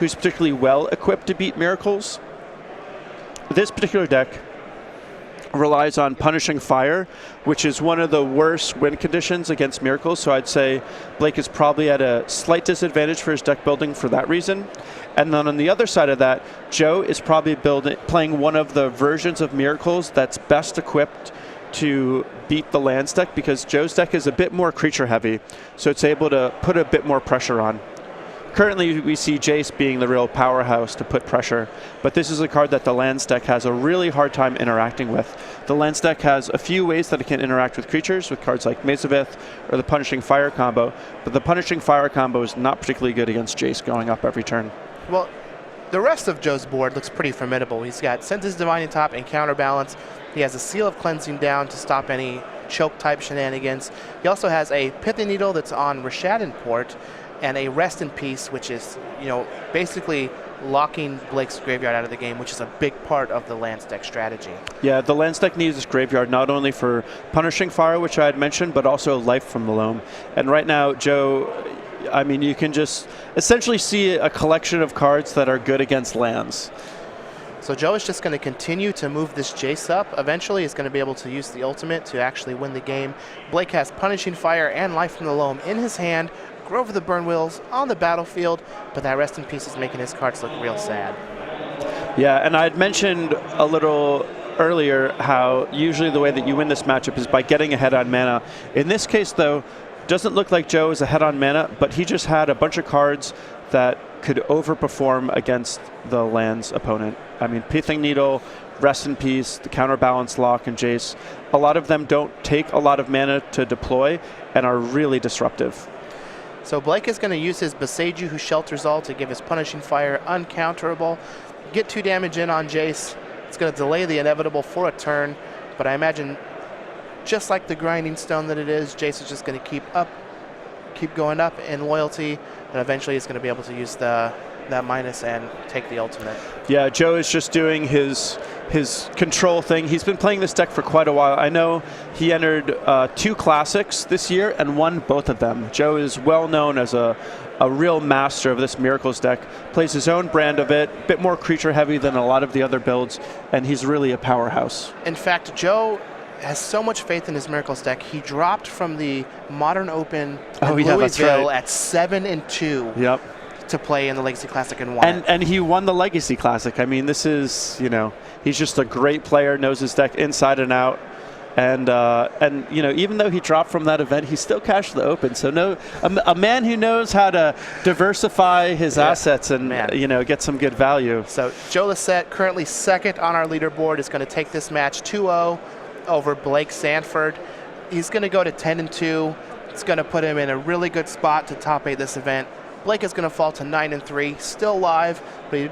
who's particularly well equipped to beat Miracles. This particular deck relies on punishing fire, which is one of the worst win conditions against Miracles. So I'd say Blake is probably at a slight disadvantage for his deck building for that reason. And then on the other side of that, Joe is probably playing one of the versions of Miracles that's best equipped to beat the lands deck, because Joe's deck is a bit more creature heavy, so it's able to put a bit more pressure on. Currently, we see Jace being the real powerhouse to put pressure, but this is a card that the lands deck has a really hard time interacting with. The lands deck has a few ways that it can interact with creatures, with cards like Mazavith or the Punishing Fire combo, but the Punishing Fire combo is not particularly good against Jace going up every turn. Well, the rest of Joe's board looks pretty formidable. He's got Senses Divining top and Counterbalance. He has a Seal of Cleansing down to stop any choke-type shenanigans. He also has a Pithy Needle that's on Rishadan Port, and a Rest in Peace, which is, basically locking Blake's graveyard out of the game, which is a big part of the lands deck strategy. Yeah, the lands deck needs this graveyard not only for Punishing Fire, which I had mentioned, but also Life from the Loam. And right now, Joe, I mean, you can just essentially see a collection of cards that are good against lands. So Joe is just going to continue to move this Jace up. Eventually, he's going to be able to use the ultimate to actually win the game. Blake has Punishing Fire and Life from the Loam in his hand. Grove of the Burn Wheels on the battlefield, but that Rest in Peace is making his cards look real sad. Yeah, and I had mentioned a little earlier how usually the way that you win this matchup is by getting ahead on mana. In this case, though, doesn't look like Joe is ahead on mana, but he just had a bunch of cards that could overperform against the land's opponent. I mean, Pithing Needle, Rest in Peace, the Counterbalance Lock, and Jace, a lot of them don't take a lot of mana to deploy and are really disruptive. So Blake is going to use his Boseiju, who shelters all, to give his Punishing Fire uncounterable. Get 2 damage in on Jace. It's going to delay the inevitable for a turn, but I imagine just like the Grinding Stone that it is, Jace is just going to keep going up in loyalty, and eventually he's going to be able to use that minus and take the ultimate. Yeah, Joe is just doing his control thing. He's been playing this deck for quite a while. I know he entered 2 classics this year and won both of them. Joe is well known as a real master of this Miracles deck, plays his own brand of it, a bit more creature heavy than a lot of the other builds, and he's really a powerhouse. In fact, Joe has so much faith in his Miracles deck. He dropped from the Modern Open in Louisville at 7-2. Yep. To play in the Legacy Classic and won. And he won the Legacy Classic. I mean, this is, he's just a great player, knows his deck inside and out. And even though he dropped from that event, he still cashed the Open. So a man who knows how to diversify his assets and get some good value. So Joe Lossett, currently second on our leaderboard, is going to take this match 2-0 over Blake Sanford. He's going to go to 10-2. It's going to put him in a really good spot to top 8 this event. Blake is going to fall to 9-3, still live, but he